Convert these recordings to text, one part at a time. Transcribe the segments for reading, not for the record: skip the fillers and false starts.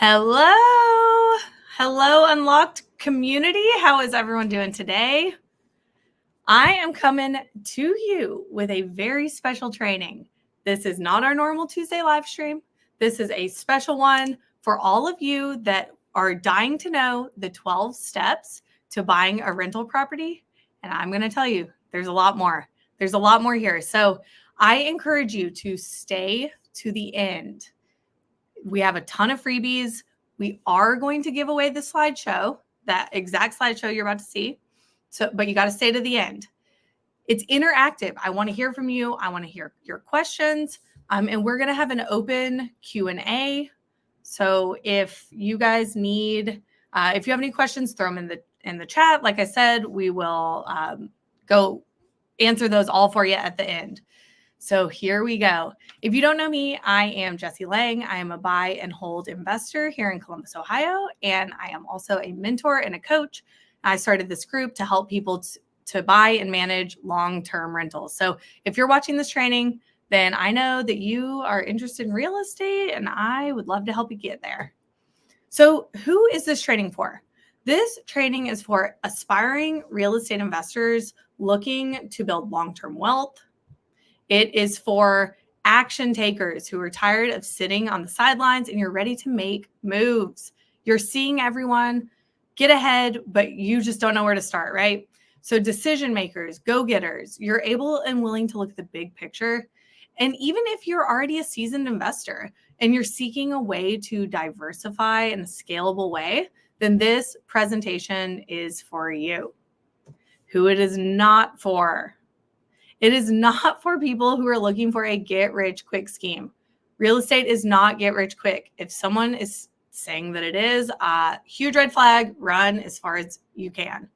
Hello. Hello, Unlocked community. How is everyone doing today? I am coming to you with a very special training. This is not our normal Tuesday live stream. This is a special one for all of you that are dying to know the 12 steps to buying a rental property. And I'm going to tell you, there's a lot more. There's a lot more here. So I encourage you to stay to the end. We have a ton of freebies. We are going to give away the slideshow, that exact slideshow you're about to see. But you got to stay to the end. It's interactive. I want to hear from you. I want to hear your questions. And we're going to have an open Q&A. So if you guys need, if you have any questions, throw them in the chat. Like I said, we will go answer those all for you at the end. So here we go. If you don't know me, I am Jessie Lang. I am a buy and hold investor here in Columbus, Ohio, and I am also a mentor and a coach. I started this group to help people to buy and manage long-term rentals. So if you're watching this training, then I know that you are interested in real estate, and I would love to help you get there. So who is this training for? This training is for aspiring real estate investors looking to build long-term wealth. It is for action takers who are tired of sitting on the sidelines and you're ready to make moves. You're seeing everyone get ahead, but you just don't know where to start, right? So decision makers, go-getters, you're able and willing to look at the big picture. And even if you're already a seasoned investor and you're seeking a way to diversify in a scalable way, then this presentation is for you. Who it is not for. It is not for people who are looking for a get-rich-quick scheme. Real estate is not get-rich-quick. If someone is saying that it is, huge red flag, run as far as you can.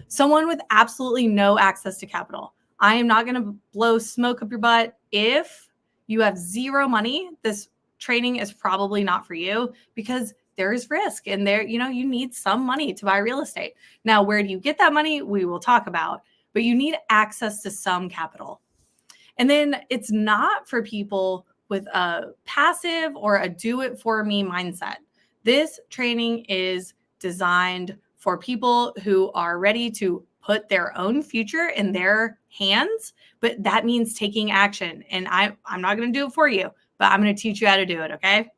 Someone with absolutely no access to capital. I am not going to blow smoke up your butt. If you have zero money, this training is probably not for you because there is risk and you need some money to buy real estate. Now, where do you get that money? We will talk about. But you need access to some capital. And then it's not for people with a passive or a do-it-for-me mindset. This training is designed for people who are ready to put their own future in their hands, but that means taking action. And I'm not going to do it for you, but I'm going to teach you how to do it, okay?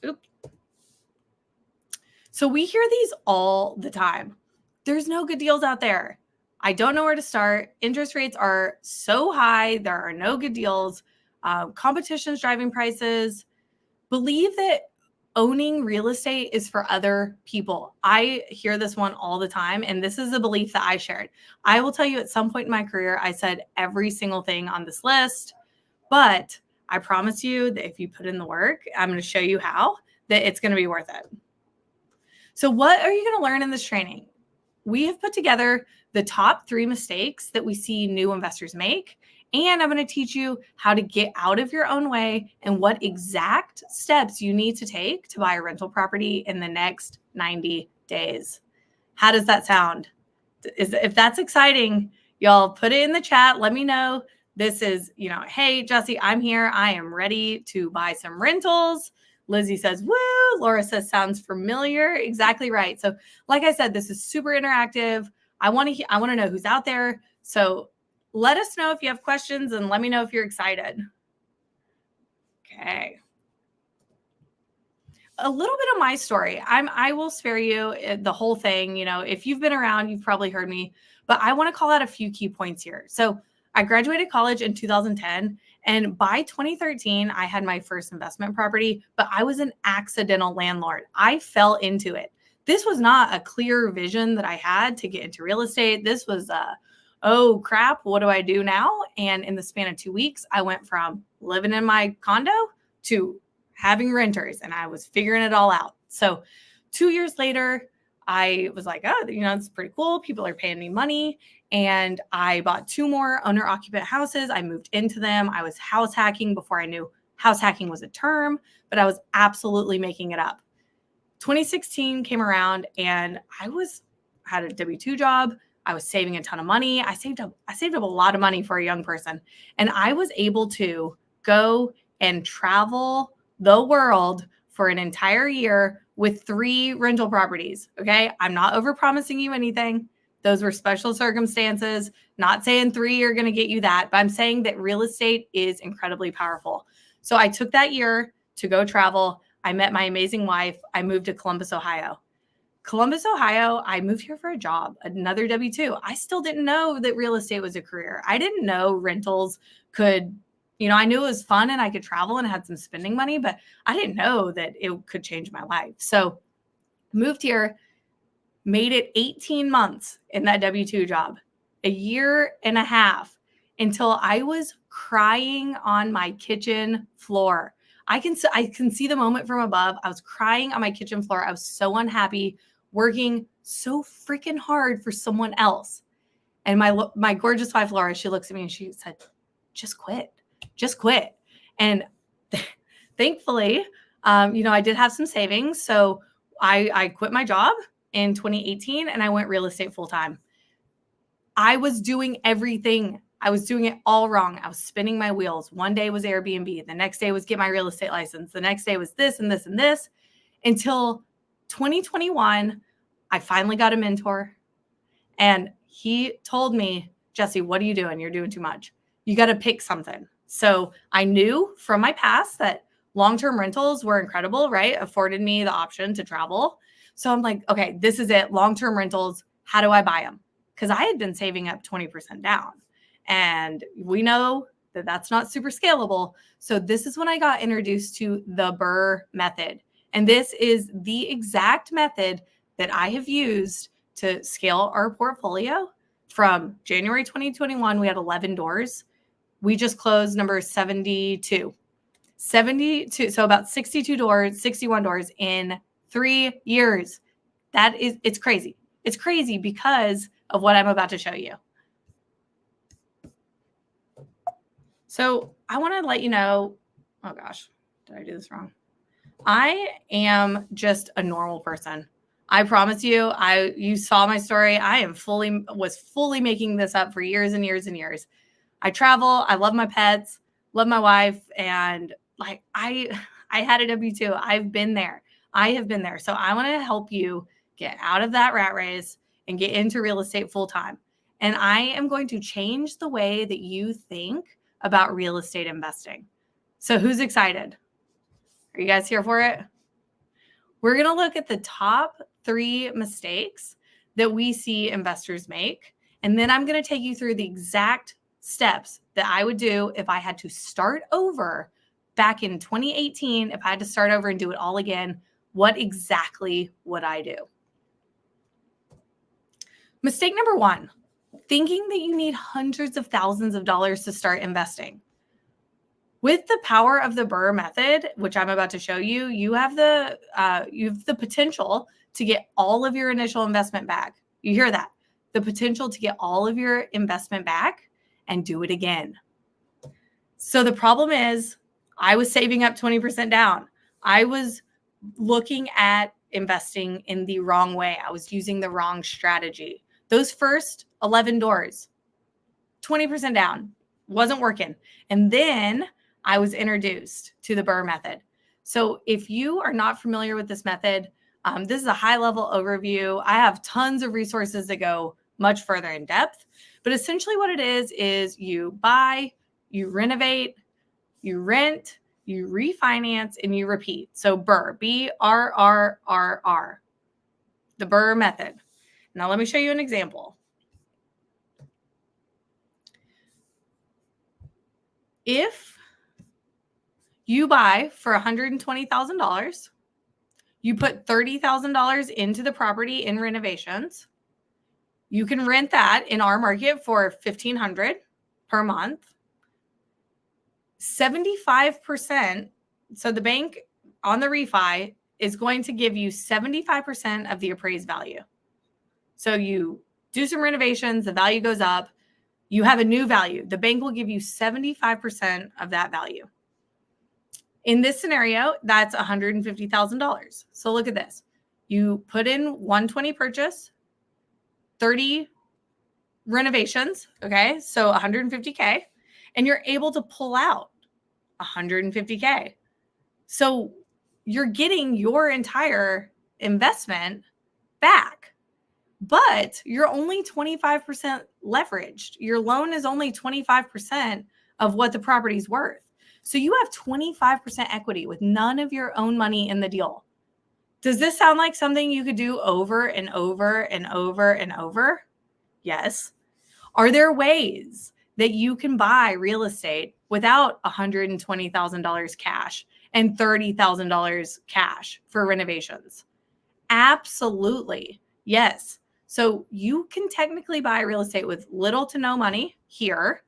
Oops. So we hear these all the time. There's no good deals out there. I don't know where to start. Interest rates are so high. There are no good deals. Competition's driving prices. Believe that owning real estate is for other people. I hear this one all the time, and this is a belief that I shared. I will tell you at some point in my career, I said every single thing on this list, but I promise you that if you put in the work, I'm going to show you how, that it's going to be worth it. So what are you going to learn in this training? We have put together the top 3 mistakes that we see new investors make. And I'm going to teach you how to get out of your own way and what exact steps you need to take to buy a rental property in the next 90 days. How does that sound? If that's exciting, y'all put it in the chat. Let me know. This is, hey, Jessie, I'm here. I am ready to buy some rentals. Lizzie says, woo. Laura says, sounds familiar. Exactly right. So like I said, this is super interactive. I want to know who's out there. So let us know if you have questions and let me know if you're excited. Okay. A little bit of my story. I will spare you the whole thing. If you've been around, you've probably heard me, but I want to call out a few key points here. So I graduated college in 2010. And by 2013, I had my first investment property, but I was an accidental landlord. I fell into it. This was not a clear vision that I had to get into real estate. This was oh crap, what do I do now? And in the span of 2 weeks, I went from living in my condo to having renters, and I was figuring it all out. So 2 years later, I was like, oh, it's pretty cool. People are paying me money. And I bought 2 more owner-occupant houses. I moved into them. I was house hacking before I knew house hacking was a term, but I was absolutely making it up. 2016 came around and I had a W-2 job. I was saving a ton of money. I saved up a lot of money for a young person. And I was able to go and travel the world for an entire year with 3 rental properties. Okay. I'm not overpromising you anything. Those were special circumstances. Not saying 3 are going to get you that, but I'm saying that real estate is incredibly powerful. So I took that year to go travel. I met my amazing wife. I moved to Columbus, Ohio. I moved here for a job, another W-2. I still didn't know that real estate was a career. I didn't know rentals could, I knew it was fun and I could travel and had some spending money, but I didn't know that it could change my life. So moved here, made it 18 months in that W-2 job, a year and a half until I was crying on my kitchen floor. I can see the moment from above. I was crying on my kitchen floor. I was so unhappy, working so freaking hard for someone else. And my gorgeous wife, Laura, she looks at me and she said, just quit. And thankfully, I did have some savings. So I quit my job in 2018 and I went real estate full time. I was doing everything. I was doing it all wrong. I was spinning my wheels. One day was Airbnb. The next day was get my real estate license. The next day was this and this and this until 2021. I finally got a mentor and he told me, Jesse, what are you doing? You're doing too much. You got to pick something. So I knew from my past that long-term rentals were incredible, right? Afforded me the option to travel. So I'm like, okay, this is it. Long-term rentals. How do I buy them? Because I had been saving up 20% down. And we know that that's not super scalable. So this is when I got introduced to the BRRRR method. And this is the exact method that I have used to scale our portfolio. From January 2021, we had 11 doors. We just closed number 72. So about 61 doors in 3 years. It's crazy. It's crazy because of what I'm about to show you. So I want to let you know, oh gosh, did I do this wrong? I am just a normal person. I promise you, you saw my story. I was fully making this up for years and years and years. I travel. I love my pets, love my wife. And like, I had a W-2. I've been there. I have been there. So I want to help you get out of that rat race and get into real estate full time. And I am going to change the way that you think about real estate investing. So who's excited? Are you guys here for it? We're going to look at the top 3 mistakes that we see investors make. And then I'm going to take you through the exact steps that I would do if I had to start over back in 2018. If I had to start over and do it all again, what exactly would I do? Mistake number 1, thinking that you need hundreds of thousands of dollars to start investing. With the power of the BRRRR method, which I'm about to show you, you have the potential to get all of your initial investment back. You hear that? The potential to get all of your investment back and do it again. So the problem is I was saving up 20% down. I was looking at investing in the wrong way. I was using the wrong strategy. Those first 11 doors, 20% down, wasn't working. And then I was introduced to the BRRRR method. So if you are not familiar with this method, this is a high-level overview. I have tons of resources that go much further in depth. But essentially what it is you buy, you renovate, you rent, you refinance, and you repeat. So BRRRR, B-R-R-R-R, the BRRRR method. Now let me show you an example. If you buy for $120,000, you put $30,000 into the property in renovations. You can rent that in our market for $1,500 per month. 75%. So the bank on the refi is going to give you 75% of the appraised value. So you do some renovations, the value goes up, you have a new value. The bank will give you 75% of that value. In this scenario, that's $150,000. So look at this. You put in 120 purchase, 30 renovations, okay? So $150K, and you're able to pull out $150K. So you're getting your entire investment back, but you're only 25% leveraged. Your loan is only 25% of what the property's worth. So you have 25% equity with none of your own money in the deal. Does this sound like something you could do over and over and over and over? Yes. Are there ways that you can buy real estate without $120,000 cash and $30,000 cash for renovations? Absolutely. Yes. So you can technically buy real estate with little to no money here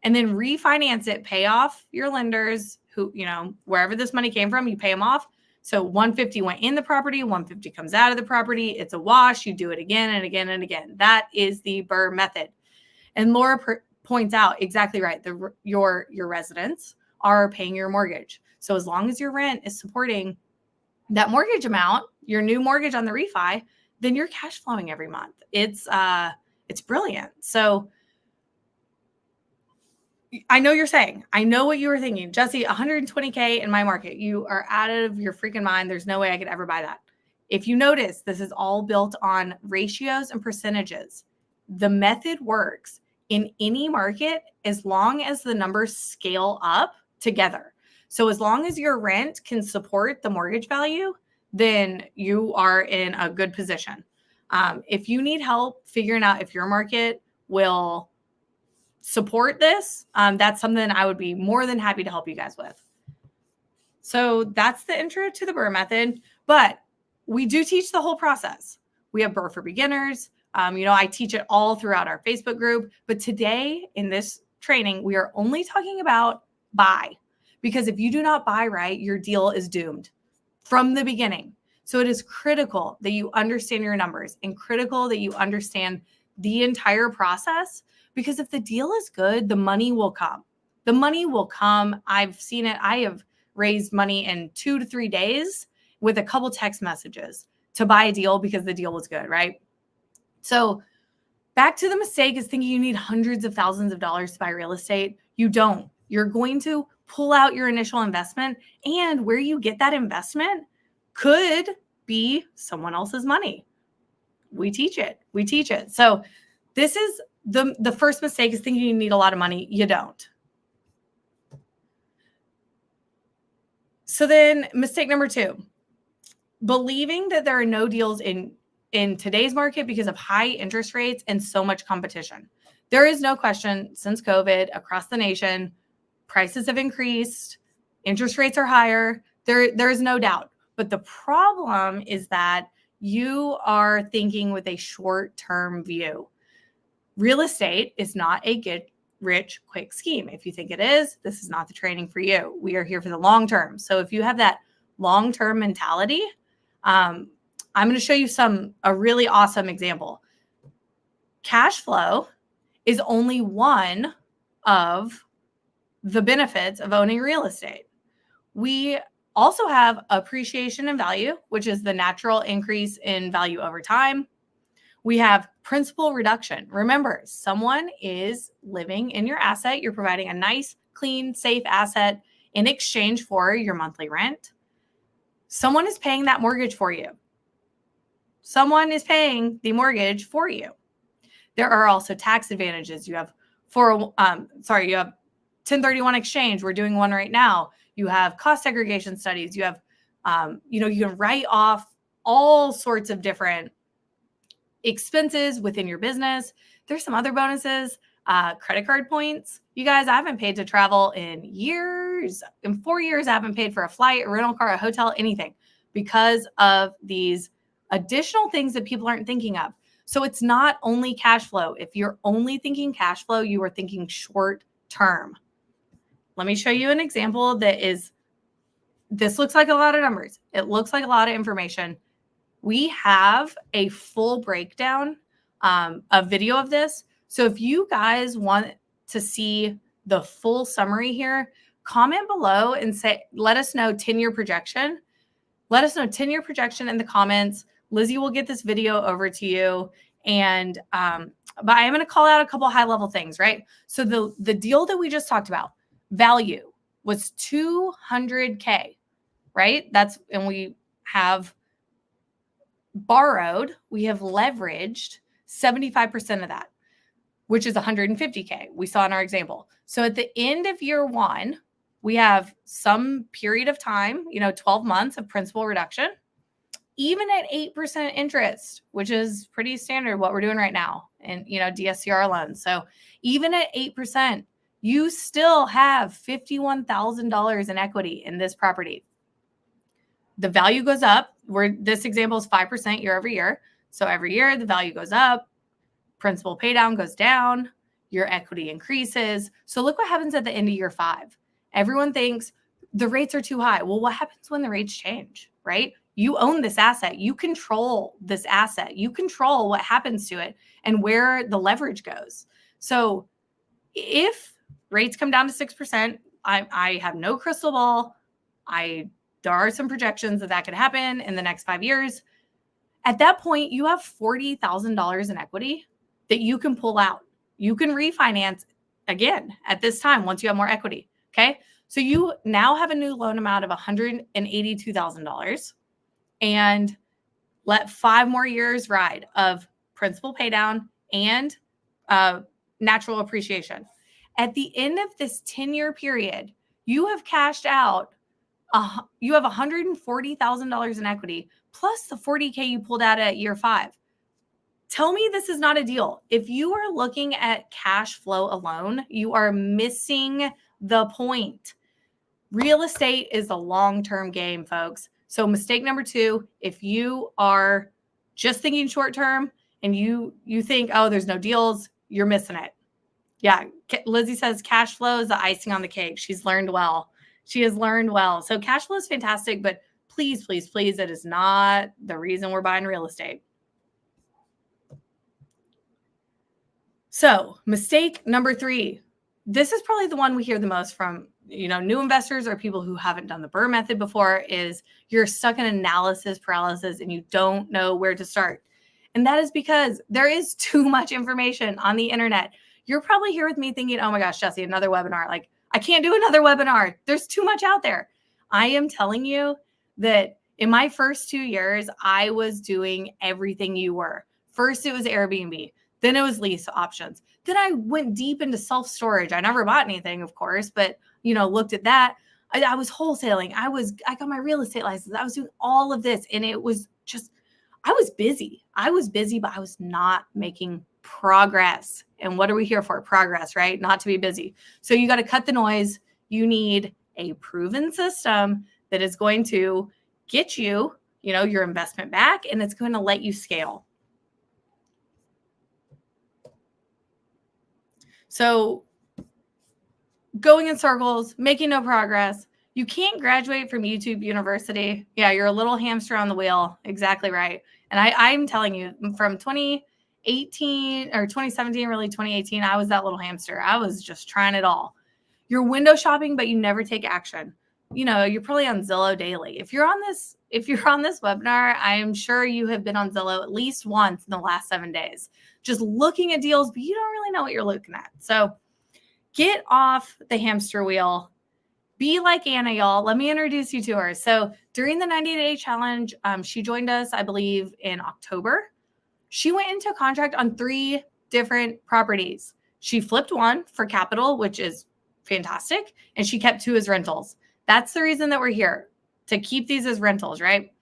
and then refinance it, pay off your lenders who, wherever this money came from, you pay them off. So 150 went in the property, 150 comes out of the property. It's a wash. You do it again and again and again. That is the Burr method. And Laura points out exactly right. Your residents are paying your mortgage. So as long as your rent is supporting that mortgage amount, your new mortgage on the refi, then you're cash flowing every month. It's brilliant. So I know you're saying, I know what you were thinking, Jesse, 120K in my market. You are out of your freaking mind. There's no way I could ever buy that. If you notice, this is all built on ratios and percentages. The method works in any market as long as the numbers scale up together. So as long as your rent can support the mortgage value, then you are in a good position. If you need help figuring out if your market will support this, that's something I would be more than happy to help you guys with. So that's the intro to the Burr method, but we do teach the whole process. We have Burr for beginners. I teach it all throughout our Facebook group, but today in this training, we are only talking about buy, because if you do not buy right, your deal is doomed from the beginning. So it is critical that you understand your numbers and critical that you understand the entire process, because if the deal is good, the money will come. The money will come. I've seen it. I have raised money in 2 to 3 days with a couple text messages to buy a deal because the deal was good, right? So back to the mistake is thinking you need hundreds of thousands of dollars to buy real estate. You don't. You're going to pull out your initial investment, and where you get that investment could be someone else's money. We teach it. So this is the first mistake, is thinking you need a lot of money. You don't. So then mistake number 2, believing that there are no deals in today's market because of high interest rates and so much competition. There is no question, since COVID across the nation, prices have increased, interest rates are higher. There is no doubt. But the problem is that you are thinking with a short-term view. Real estate is not a get rich quick scheme. If you think it is, this is not the training for you. We are here for the long term. So if you have that long-term mentality, I'm going to show you a really awesome example. Cash flow is only one of the benefits of owning real estate. We also have appreciation in value, which is the natural increase in value over time. We have principal reduction. Remember, someone is living in your asset. You're providing a nice, clean, safe asset in exchange for your monthly rent. Someone is paying that mortgage for you. Someone is paying the mortgage for you. There are also tax advantages. You have you have 1031 exchange. We're doing one right now. You have cost segregation studies. You have, you can write off all sorts of different expenses within your business. There's some other bonuses, credit card points. You guys, I haven't paid to travel in years. In 4 years, I haven't paid for a flight, a rental car, a hotel, anything, because of these additional things that people aren't thinking of. So it's not only cash flow. If you're only thinking cash flow, you are thinking short term. Let me show you an example this looks like a lot of numbers. It looks like a lot of information. We have a full breakdown, a video of this. So if you guys want to see the full summary here, comment below and let us know 10-year projection. Let us know 10-year projection in the comments. Lizzie will get this video over to you. And, but I am going to call out a couple high level things, right? So the deal that we just talked about, value. was $200K, right? And we have borrowed, we have leveraged 75% of that, which is $150K. We saw in our example. So at the end of year one, we have some period of time, 12 months of principal reduction, even at 8% interest, which is pretty standard what we're doing right now in, DSCR loans. So even at 8%, you still have $51,000 in equity in this property. The value goes up. This example is 5% year over year. So every year the value goes up, principal pay down goes down, your equity increases. So look what happens at the end of year 5. Everyone thinks the rates are too high. Well, what happens when the rates change, right? You own this asset. You control this asset. You control what happens to it and where the leverage goes. So if rates come down to 6%, I have no crystal ball. There are some projections that could happen in the next 5 years. At that point, you have $40,000 in equity that you can pull out. You can refinance again at this time once you have more equity. Okay. So you now have a new loan amount of $182,000 and let 5 more years ride of principal pay down and natural appreciation. At the end of this 10-year period, you have cashed out. You have $140,000 in equity plus the $40K you pulled out at year 5. Tell me this is not a deal. If you are looking at cash flow alone, you are missing the point. Real estate is a long-term game, folks. So mistake number 2, if you are just thinking short-term and you think, oh, there's no deals, you're missing it. Yeah, Lizzie says cash flow is the icing on the cake. She's learned well. She has learned well. So cash flow is fantastic, but please, please, please, it is not the reason we're buying real estate. So mistake number 3, this is probably the one we hear the most from, new investors or people who haven't done the BRRRR method before, is you're stuck in analysis paralysis and you don't know where to start. And that is because there is too much information on the internet. You're probably here with me thinking, oh my gosh, Jessie, another webinar. Like, I can't do another webinar. There's too much out there. I am telling you that in my first 2 years, I was doing everything you were. First, it was Airbnb. Then it was lease options. Then I went deep into self-storage. I never bought anything, of course, but, looked at that. I was wholesaling. I got my real estate license. I was doing all of this. And it was just, I was busy. But I was not making progress. And what are we here for? Progress, right? Not to be busy. So you got to cut the noise. You need a proven system that is going to get you, your investment back, and it's going to let you scale. So going in circles, making no progress. You can't graduate from YouTube University. Yeah, you're a little hamster on the wheel. Exactly right. And I'm telling you, from 2018 or 2017, really 2018, I was that little hamster. I was just trying it all. You're window shopping, but you never take action. You're probably on Zillow daily. If you're on this webinar, I am sure you have been on Zillow at least once in the last 7 days, just looking at deals, but you don't really know what you're looking at. So get off the hamster wheel. Be like Anna, y'all. Let me introduce you to her. So during the 90-day challenge, she joined us, I believe, in October. She went into contract on 3 different properties. She flipped 1 for capital, which is fantastic, and she kept 2 as rentals. That's the reason that we're here, to keep these as rentals, right?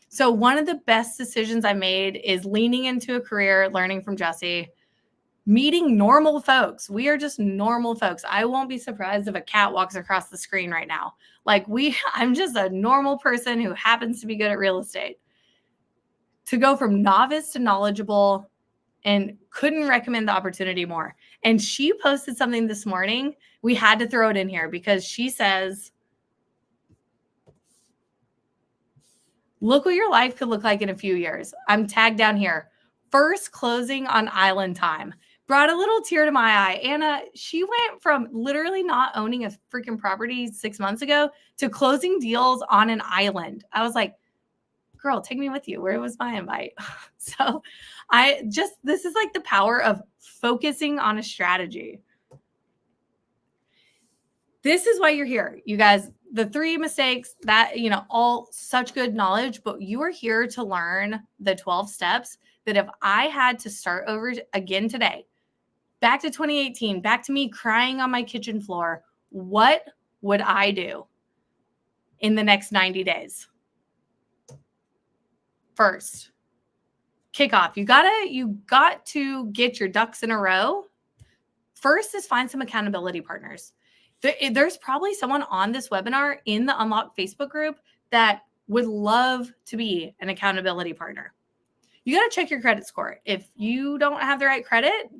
So one of the best decisions I made is leaning into a career, learning from Jessie, meeting normal folks. We are just normal folks. I won't be surprised if a cat walks across the screen right now. I'm just a normal person who happens to be good at real estate. To go from novice to knowledgeable, and couldn't recommend the opportunity more. And she posted something this morning. We had to throw it in here because she says, look what your life could look like in a few years. I'm tagged down here. First closing on island time. Brought a little tear to my eye. Anna, she went from literally not owning a freaking property 6 months ago to closing deals on an island. I was like, girl, take me with you. Where was my invite? So this is like the power of focusing on a strategy. this is why you're here. You guys, the 3 mistakes that, all such good knowledge, but you are here to learn the 12 steps that if I had to start over again today, back to 2018, back to me crying on my kitchen floor, what would I do in the next 90 days? First, kickoff. You got to get your ducks in a row. First is find some accountability partners. There's probably someone on this webinar in the Unlock Facebook group that would love to be an accountability partner. You got to check your credit score. If you don't have the right credit,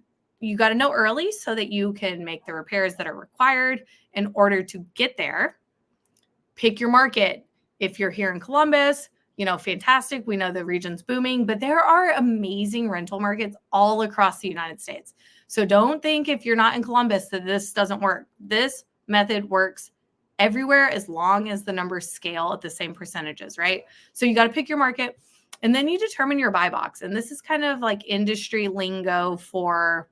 you got to know early so that you can make the repairs that are required in order to get there. Pick your market. If you're here in Columbus, fantastic. We know the region's booming, but there are amazing rental markets all across the United States. So don't think if you're not in Columbus that this doesn't work. This method works everywhere as long as the numbers scale at the same percentages, right? So you got to pick your market, and then you determine your buy box. And this is kind of like industry lingo for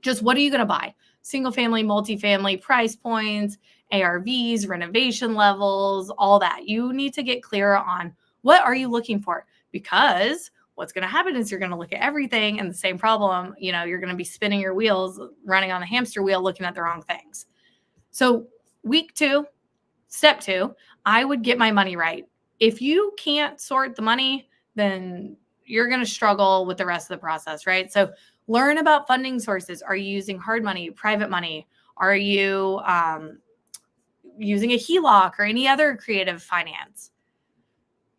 just what are you going to buy? Single family, multifamily, price points, ARVs, renovation levels, all that. You need to get clear on what are you looking for, because what's going to happen is you're going to look at everything and the same problem. You're going to be spinning your wheels, running on the hamster wheel, looking at the wrong things. So week 2, step 2, I would get my money right. If you can't sort the money, then you're going to struggle with the rest of the process, right? So learn about funding sources. Are you using hard money, private money? Are you using a HELOC or any other creative finance?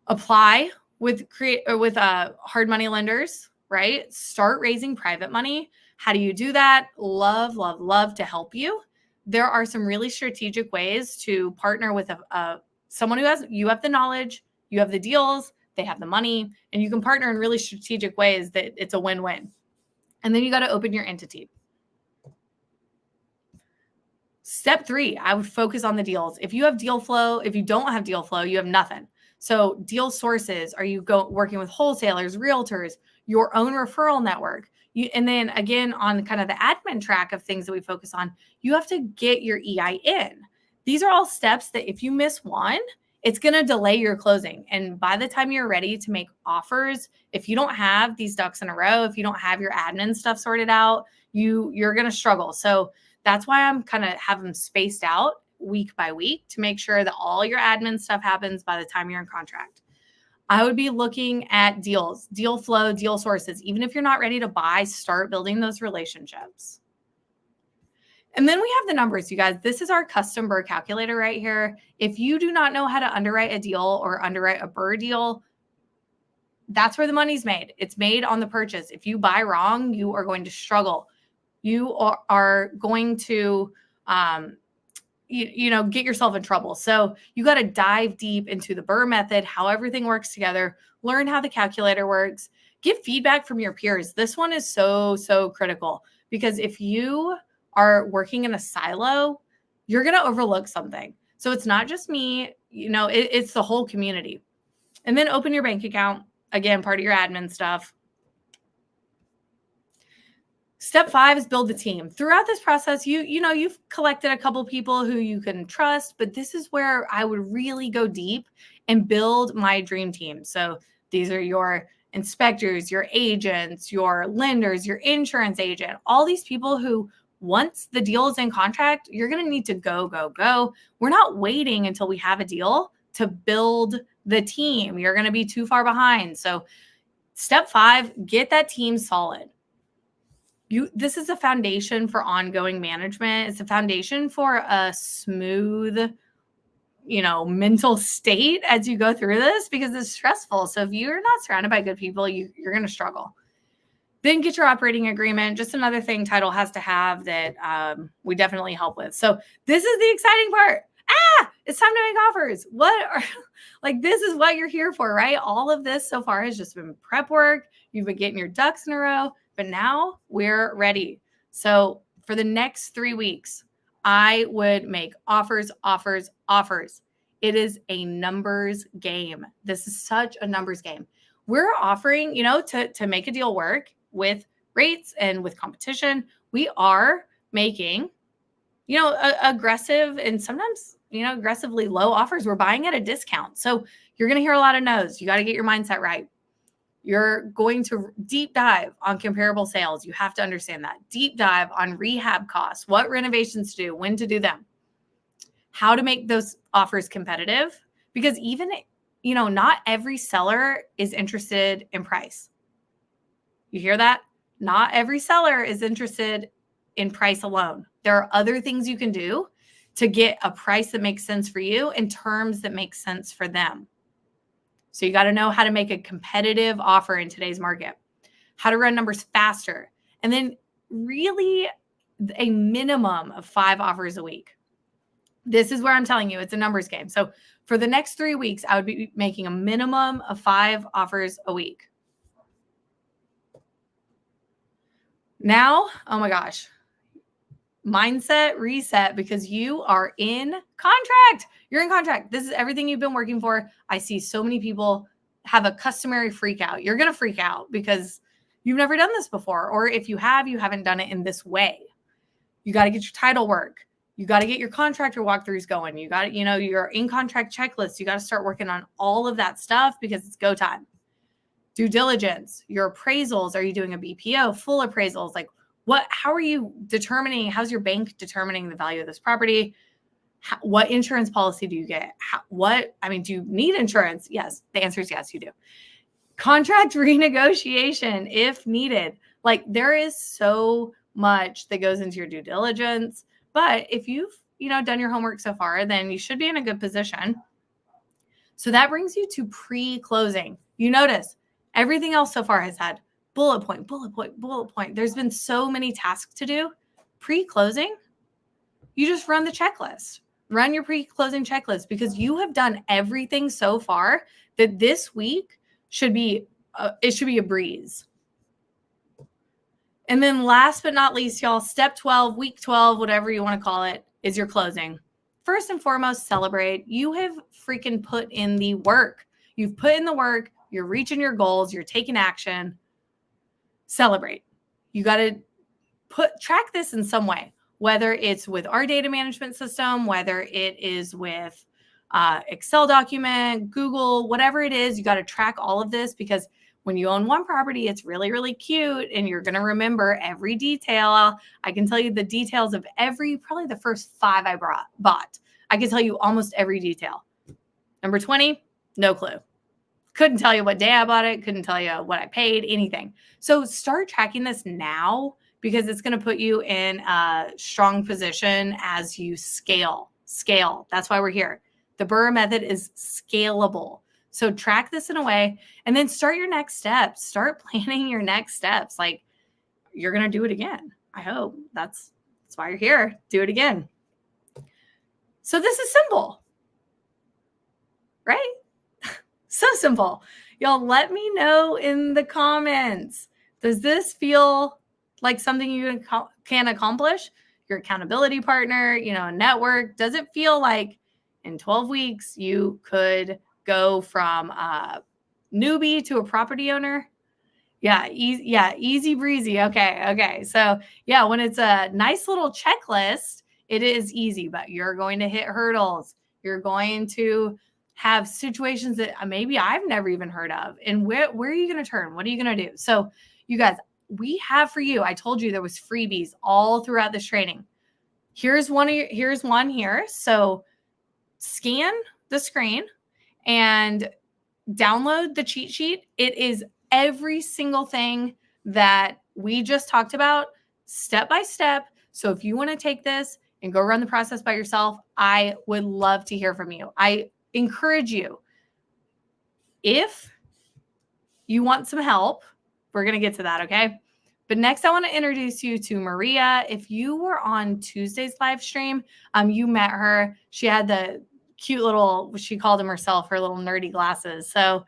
Apply with hard money lenders, right? Start raising private money. How do you do that? Love to help you. There are some really strategic ways to partner with someone you have the knowledge, you have the deals, they have the money, and you can partner in really strategic ways that it's a win-win. And then you got to open your entity. Step 3, I would focus on the deals. If you have deal flow, if you don't have deal flow, you have nothing. So deal sources, are you working with wholesalers, realtors, your own referral network? And then again, on kind of the admin track of things that we focus on, you have to get your EIN. These are all steps that if you miss one, it's going to delay your closing. And by the time you're ready to make offers, if you don't have these ducks in a row, if you don't have your admin stuff sorted out, you're going to struggle. So that's why I'm kind of have them spaced out week by week to make sure that all your admin stuff happens by the time you're in contract. I would be looking at deals, deal flow, deal sources. Even if you're not ready to buy, start building those relationships. And then we have the numbers, you guys. This is our custom BRRRR calculator right here. If you do not know how to underwrite a deal or underwrite a BRRRR deal, that's where the money's made. It's made on the purchase. If you buy wrong, you are going to struggle. You are going to get yourself in trouble. So you got to dive deep into the BRRRR method, how everything works together, learn how the calculator works, get feedback from your peers. This one is so critical, because if you are working in a silo, you're going to overlook something. So it's not just me, it's the whole community. And then open your bank account. Again, part of your admin stuff. Step 5 is build the team. Throughout this process, you've collected a couple people who you can trust, but this is where I would really go deep and build my dream team. So these are your inspectors, your agents, your lenders, your insurance agent, all these people who, once the deal is in contract, you're going to need to go. We're not waiting until we have a deal to build the team. You're going to be too far behind. So step 5, get that team solid. This is a foundation for ongoing management. It's a foundation for a smooth, mental state as you go through this, because it's stressful. So if you're not surrounded by good people, you're going to struggle. Then get your operating agreement. Just another thing Title has to have that we definitely help with. So this is the exciting part. It's time to make offers. This is what you're here for, right? All of this so far has just been prep work. You've been getting your ducks in a row, but now we're ready. So for the next 3 weeks, I would make offers. It is a numbers game. This is such a numbers game. We're offering, to make a deal work with rates and with competition, we are making aggressive and sometimes, aggressively low offers. We're buying at a discount. So you're going to hear a lot of no's. You got to get your mindset right. You're going to deep dive on comparable sales. You have to understand that. Deep dive on rehab costs, what renovations to do, when to do them, how to make those offers competitive. Because even, not every seller is interested in price. You hear that? Not every seller is interested in price alone. There are other things you can do to get a price that makes sense for you and terms that make sense for them. So you got to know how to make a competitive offer in today's market, how to run numbers faster, and then really a minimum of 5 offers a week. This is where I'm telling you it's a numbers game. So for the next 3 weeks, I would be making a minimum of 5 offers a week. Now, oh my gosh, mindset reset, because you are in contract. You're in contract. This is everything you've been working for. I see so many people have a customary freak out. You're going to freak out because you've never done this before. Or if you have, you haven't done it in this way. You got to get your title work. You got to get your contractor walkthroughs going. You got to, your in contract checklist. You got to start working on all of that stuff because it's go time. Due diligence, your appraisals. Are you doing a BPO, full appraisals? Like how are you determining, how's your bank determining the value of this property? What insurance policy do you get? Do you need insurance? Yes. The answer is yes, you do. Contract renegotiation if needed. Like there is so much that goes into your due diligence, but if you've, done your homework so far, then you should be in a good position. So that brings you to pre-closing. You notice everything else so far has had bullet point, bullet point, bullet point. There's been so many tasks to do. Pre-closing, you just run the checklist. Run your pre-closing checklist because you have done everything so far that this week should be a breeze. And then last but not least, y'all, step 12, week 12, whatever you want to call it, is your closing. First and foremost, celebrate. You have freaking put in the work. You've put in the work. You're reaching your goals. You're taking action. Celebrate. You got to track this in some way, whether it's with our data management system, whether it is with Excel document, Google, whatever it is, you got to track all of this because when you own one property, it's really, really cute and you're going to remember every detail. I can tell you the details of probably the first 5 I bought. I can tell you almost every detail. Number 20, no clue. Couldn't tell you what day I bought it. Couldn't tell you what I paid, anything. So start tracking this now because it's going to put you in a strong position as you scale. That's why we're here. The Burr method is scalable. So track this in a way and then start your next steps. Start planning your next steps. Like you're going to do it again. I hope that's why you're here. Do it again. So this is simple, right? So simple. Y'all let me know in the comments. Does this feel like something you can accomplish? Your accountability partner, a network. Does it feel like in 12 weeks you could go from a newbie to a property owner? Yeah, easy breezy. Okay. So yeah, when it's a nice little checklist, it is easy, but you're going to hit hurdles. You're going to have situations that maybe I've never even heard of. And where are you going to turn? What are you going to do? So you guys, we have for you, I told you there was freebies all throughout this training. Here's one here. So scan the screen and download the cheat sheet. It is every single thing that we just talked about step by step. So if you want to take this and go run the process by yourself, I would love to hear from you. I encourage you. If you want some help, we're going to get to that, okay? But next, I want to introduce you to Maria. If you were on Tuesday's live stream, you met her. She had the cute little, she called them herself, her little nerdy glasses. So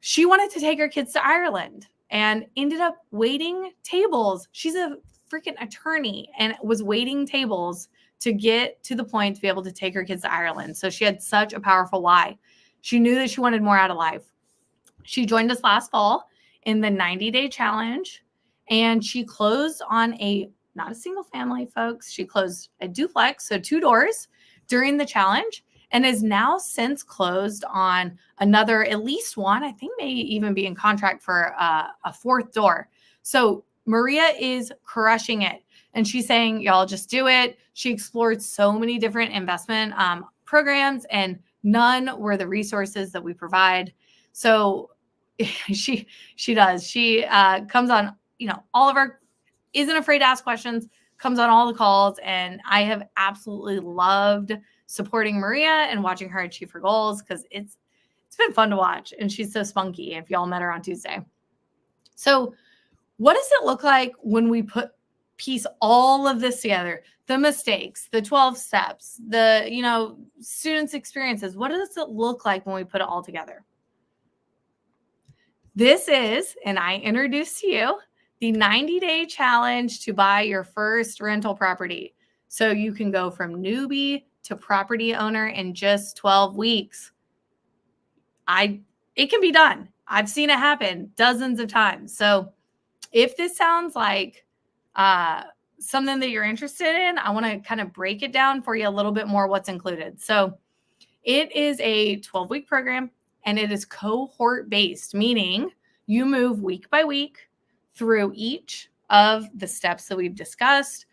she wanted to take her kids to Ireland and ended up waiting tables. She's a freaking attorney and was waiting tables to get to the point to be able to take her kids to Ireland. So she had such a powerful why. She knew that she wanted more out of life. She joined us last fall in the 90-day challenge, and she closed on a not a single family, folks. She closed a duplex, so 2 doors during the challenge, and is now since closed on another, at least one, I think may even be in contract for a 4th door. So Maria is crushing it. And she's saying, y'all just do it. She explored so many different investment programs, and none were the resources that we provide. So she does. She comes on, all of our, isn't afraid to ask questions, comes on all the calls. And I have absolutely loved supporting Maria and watching her achieve her goals, because it's been fun to watch. And she's so spunky if y'all met her on Tuesday. So what does it look like when we piece all of this together? The mistakes, the 12 steps, the, students' experiences. What does it look like when we put it all together? This is, and I introduced to you, the 90-day challenge to buy your first rental property. So you can go from newbie to property owner in just 12 weeks. It can be done. I've seen it happen dozens of times. So if this sounds like something that you're interested in, I want to kind of break it down for you a little bit more what's included. So it is a 12-week program, and it is cohort based, meaning you move week by week through each of the steps that we've discussed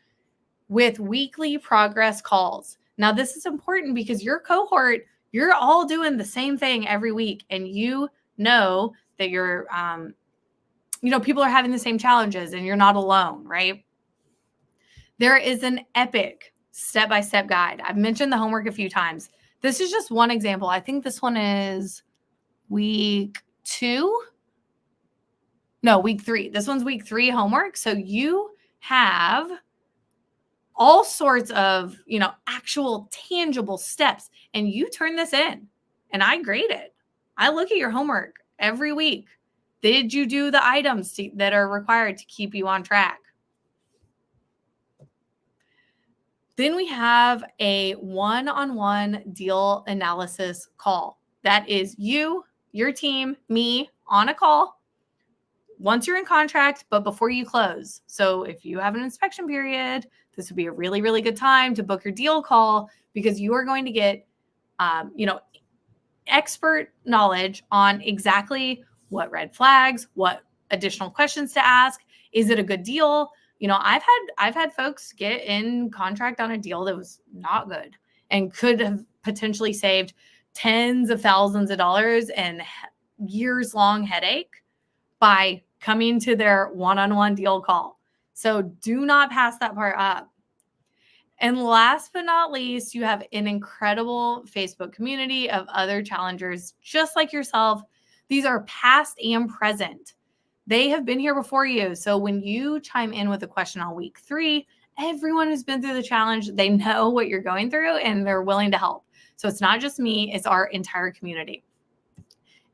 with weekly progress calls. Now, this is important because your cohort, you're all doing the same thing every week, and you know that you're, people are having the same challenges and you're not alone, right? There is an epic step-by-step guide. I've mentioned the homework a few times. This is just one example. I think this one is week 3. This one's week 3 homework. So you have all sorts of, actual tangible steps, and you turn this in, and I grade it. I look at your homework every week. Did you do the items that are required to keep you on track? Then we have a one-on-one deal analysis call. That is you, your team, me on a call once you're in contract, but before you close. So if you have an inspection period, this would be a really, really good time to book your deal call, because you are going to get, expert knowledge on exactly what red flags, what additional questions to ask. Is it a good deal? I've had folks get in contract on a deal that was not good and could have potentially saved tens of thousands of dollars and years long headache by coming to their one-on-one deal call. So do not pass that part up. And last but not least, you have an incredible Facebook community of other challengers just like yourself. These are past and present. They have been here before you. So when you chime in with a question on week 3, everyone who's been through the challenge, they know what you're going through and they're willing to help. So it's not just me, it's our entire community.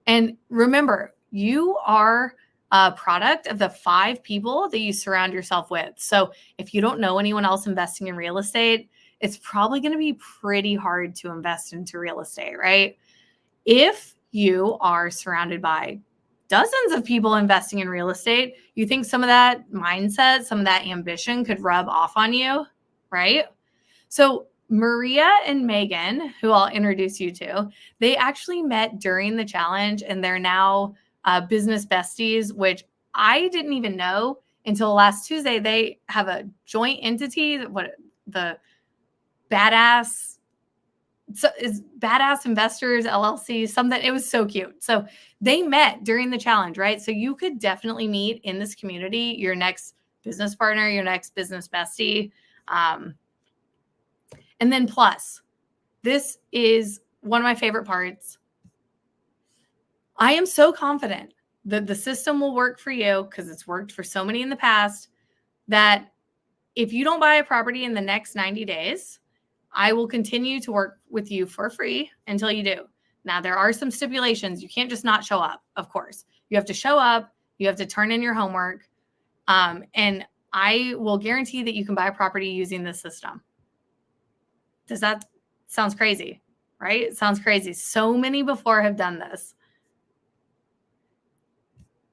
And remember, you are a product of the 5 people that you surround yourself with. So if you don't know anyone else investing in real estate, it's probably going to be pretty hard to invest into real estate, right? If you are surrounded by dozens of people investing in real estate, you think some of that mindset, some of that ambition could rub off on you, right? So Maria and Megan, who I'll introduce you to, they actually met during the challenge, and they're now business besties, which I didn't even know until last Tuesday. They have a joint entity, the Badass Investors LLC, something. It was so cute. So they met during the challenge, right? So you could definitely meet in this community your next business partner, your next business bestie. And then plus, this is one of my favorite parts. I am so confident that the system will work for you, because it's worked for so many in the past, that if you don't buy a property in the next 90 days, I will continue to work with you for free until you do. Now, there are some stipulations. You can't just not show up, of course. You have to show up. You have to turn in your homework. And I will guarantee that you can buy a property using this system. Does that sounds crazy, right? It sounds crazy. So many before have done this.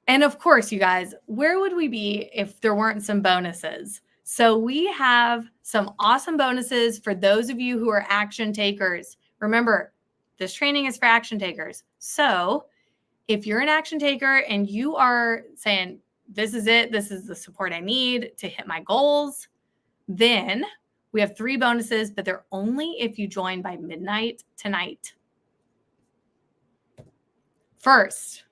And of course, you guys, where would we be if there weren't some bonuses? So we have some awesome bonuses for those of you who are action takers. Remember, this training is for action takers. So if you're an action taker and you are saying, this is it, this is the support I need to hit my goals, then we have 3 bonuses, but they're only if you join by midnight tonight. First,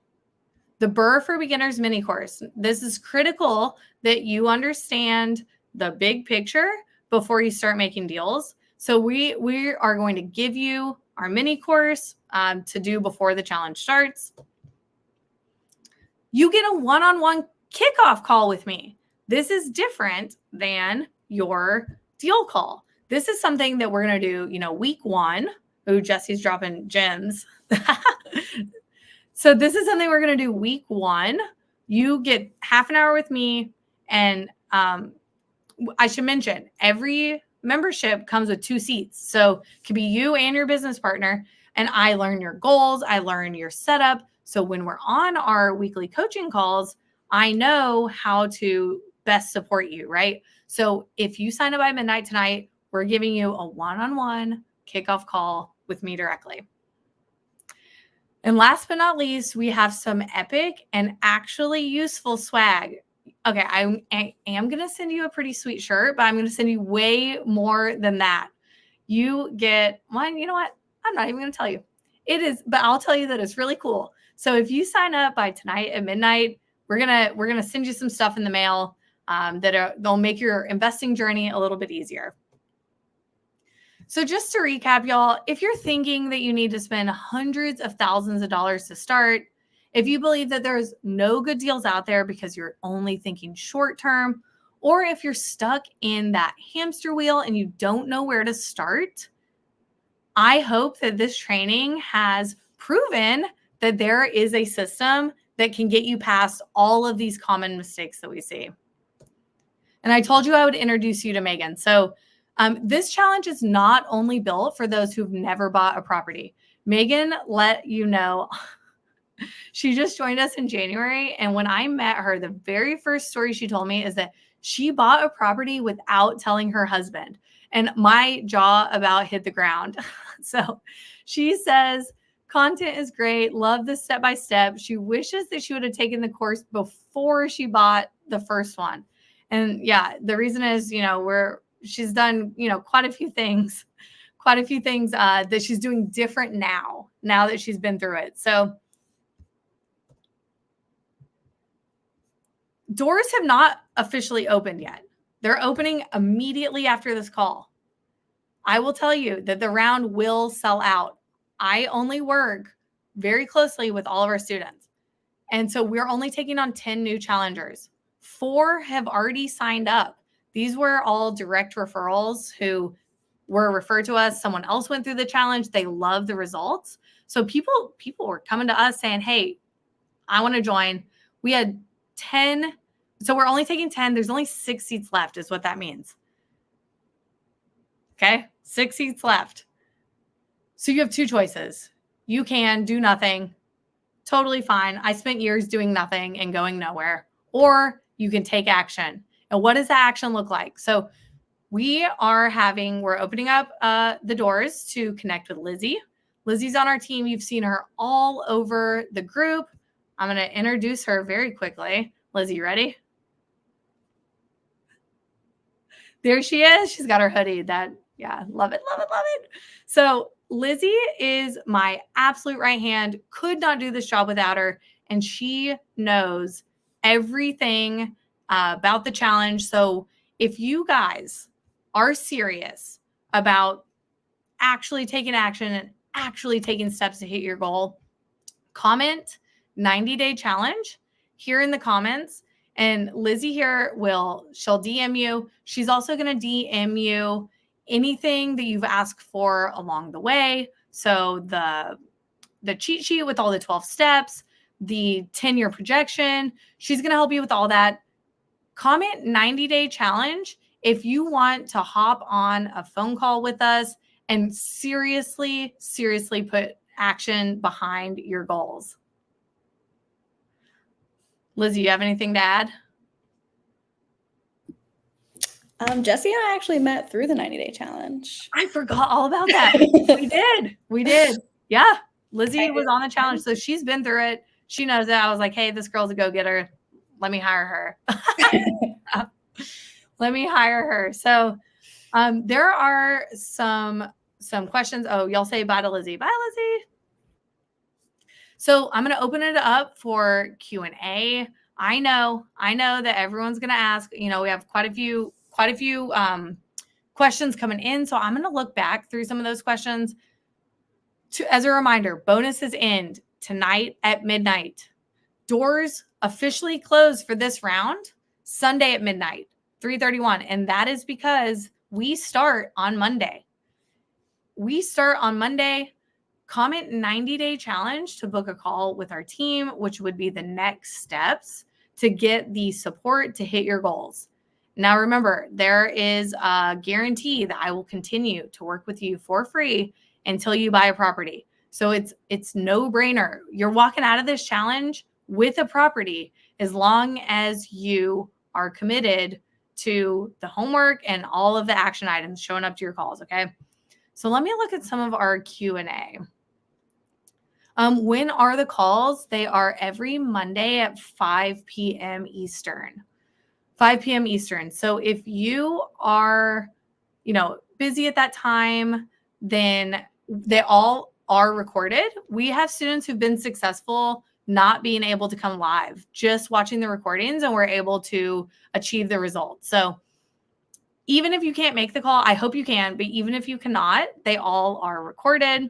the Burr for Beginners mini course. This is critical that you understand the big picture before you start making deals. So we are going to give you our mini course to do before the challenge starts. You get a one-on-one kickoff call with me. This is different than your deal call. This is something that we're going to do, week 1. Ooh, Jesse's dropping gems. So this is something we're going to do week 1. You get half an hour with me. And I should mention, every membership comes with 2 seats. So it could be you and your business partner. And I learn your goals. I learn your setup. So when we're on our weekly coaching calls, I know how to best support you, right? So if you sign up by midnight tonight, we're giving you a one-on-one kickoff call with me directly. And last but not least, we have some epic and actually useful swag. Okay, I am going to send you a pretty sweet shirt, but I'm going to send you way more than that. You get one, you know what? I'm not even going to tell you. It is, but I'll tell you that it's really cool. So if you sign up by tonight at midnight, we're gonna send you some stuff in the mail they'll make your investing journey a little bit easier. So just to recap, y'all, if you're thinking that you need to spend hundreds of thousands of dollars to start, if you believe that there's no good deals out there because you're only thinking short term, or if you're stuck in that hamster wheel and you don't know where to start, I hope that this training has proven that there is a system that can get you past all of these common mistakes that we see. And I told you I would introduce you to Megan. So this challenge is not only built for those who've never bought a property. Megan let you know, she just joined us in January. And when I met her, the very first story she told me is that she bought a property without telling her husband. And my jaw about hit the ground. So she says, content is great. Love this step by step. She wishes that she would have taken the course before she bought the first one. And yeah, the reason is, she's done, quite a few things that she's doing different now that she's been through it. So doors have not officially opened yet. They're opening immediately after this call. I will tell you that the round will sell out. I only work very closely with all of our students. And so we're only taking on 10 new challengers. 4 have already signed up. These were all direct referrals who were referred to us. Someone else went through the challenge. They love the results. So people were coming to us saying, hey, I want to join. We had 10. So we're only taking 10. There's only 6 seats left is what that means. Okay, 6 seats left. So you have 2 choices. You can do nothing. Totally fine. I spent years doing nothing and going nowhere. Or you can take action. And what does that action look like? So we're opening up the doors to connect with Lizzie. Lizzie's on our team. You've seen her all over the group. I'm going to introduce her very quickly. Lizzie, you ready? There she is. She's got her hoodie. Love it, love it, love it. So Lizzie is my absolute right hand. Could not do this job without her. And she knows everything about the challenge. So if you guys are serious about actually taking action and actually taking steps to hit your goal, comment 90-day challenge here in the comments. And Lizzie here she'll DM you. She's also going to DM you anything that you've asked for along the way. So the cheat sheet with all the 12 steps, the 10-year projection, she's going to help you with all that. Comment 90-day challenge if you want to hop on a phone call with us and seriously put action behind your goals. Lizzie, you have anything to add? Jesse and I actually met through the 90-day challenge. I forgot all about that. We did. Yeah. Lizzie was on the challenge. So she's been through it. She knows it. I was like, hey, this girl's a go-getter. Let me hire her. Let me hire her. So there are some questions. Oh, y'all say bye to Lizzie. Bye, Lizzie. So I'm going to open it up for Q&A. I know that everyone's going to ask, we have quite a few questions coming in. So I'm going to look back through some of those questions. As a reminder, bonuses end tonight at midnight. Doors officially close for this round Sunday at midnight, 3:31. And that is because we start on Monday. Comment 90-day challenge to book a call with our team, which would be the next steps to get the support to hit your goals. Now, remember, there is a guarantee that I will continue to work with you for free until you buy a property. So it's no brainer. You're walking out of this challenge with a property as long as you are committed to the homework and all of the action items showing up to your calls. Okay. So let me look at some of our Q&A. When are the calls? They are every Monday at 5 p.m. Eastern. 5 p.m. Eastern. So if you are, busy at that time, then they all are recorded. We have students who've been successful not being able to come live, just watching the recordings, and we're able to achieve the results. So even if you can't make the call, I hope you can, but even if you cannot, they all are recorded.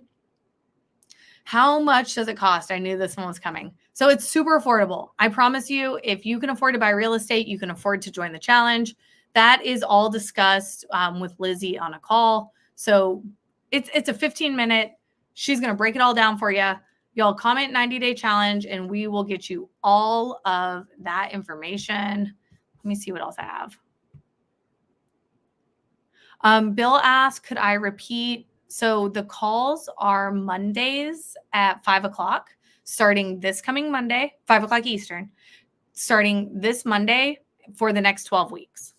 How much does it cost? I knew this one was coming. So it's super affordable. I promise you, if you can afford to buy real estate, you can afford to join the challenge. That is all discussed with Lizzie on a call. So it's a 15-minute. She's going to break it all down for you. Y'all comment 90-day challenge, and we will get you all of that information. Let me see what else I have. Bill asked, could I repeat? So the calls are Mondays at 5 o'clock, starting this coming Monday, 5 o'clock Eastern, starting this Monday for the next 12 weeks.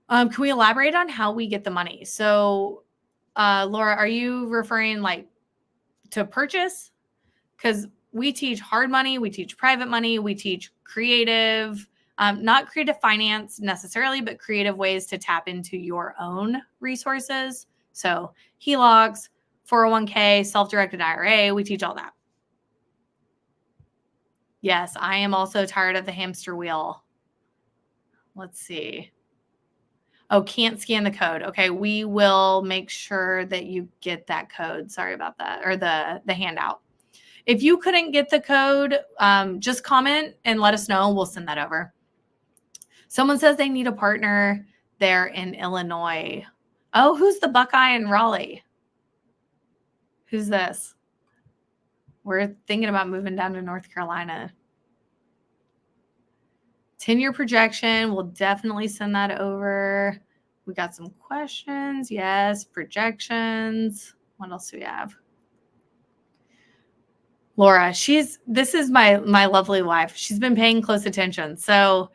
Can we elaborate on how we get the money? So, Laura, are you referring to purchase? Because we teach hard money, we teach private money, we teach creative, not creative finance necessarily, but creative ways to tap into your own resources. So HELOCs, 401k, self-directed IRA, we teach all that. Yes, I am also tired of the hamster wheel. Let's see. Oh, can't scan the code. Okay, we will make sure that you get that code. Sorry about that, or the handout. If you couldn't get the code, just comment and let us know. We'll send that over. Someone says they need a partner there in Illinois. Oh, who's the Buckeye in Raleigh? Who's this? We're thinking about moving down to North Carolina. 10-year projection. We'll definitely send that over. We got some questions. Yes, projections. What else do we have? Laura, this is my lovely wife. She's been paying close attention. So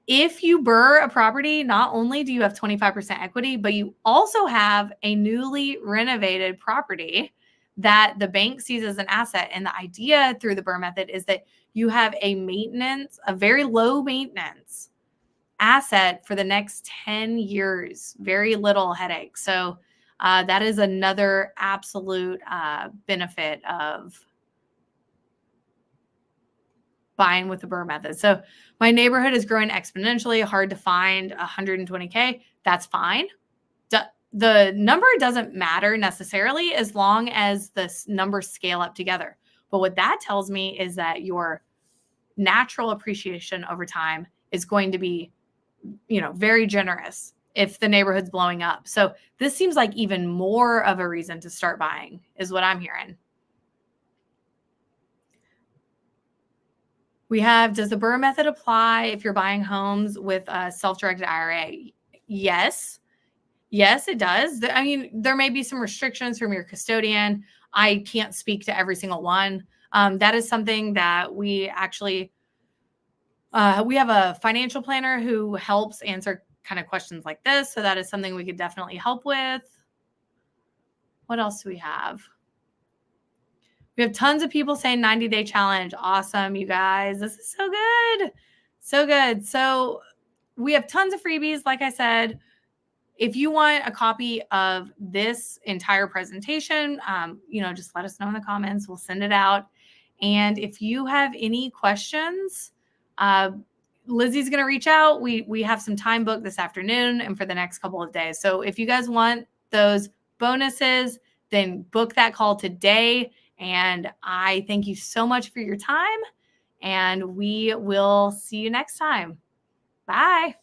if you BRRRR a property, not only do you have 25% equity, but you also have a newly renovated property that the bank sees as an asset. And the idea through the BRRRR method is that you have a very low maintenance asset for the next 10 years, very little headache. So that is another absolute benefit of buying with the BRRRR method. So my neighborhood is growing exponentially, hard to find 120K. That's fine. The number doesn't matter necessarily as long as the numbers scale up together. But what that tells me is that your natural appreciation over time is going to be, very generous if the neighborhood's blowing up. So this seems like even more of a reason to start buying is what I'm hearing. We have, does the BRRRR method apply if you're buying homes with a self-directed IRA? Yes. Yes, it does. I mean, there may be some restrictions from your custodian. I can't speak to every single one. That is something that we actually We have a financial planner who helps answer kind of questions like this. So that is something we could definitely help with. What else do we have? We have tons of people saying 90-day challenge. Awesome, you guys. This is so good. So good. So we have tons of freebies. Like I said, if you want a copy of this entire presentation, just let us know in the comments. We'll send it out. And if you have any questions, Lizzie's going to reach out. We have some time booked this afternoon and for the next couple of days. So if you guys want those bonuses, then book that call today. And I thank you so much for your time. And we will see you next time. Bye.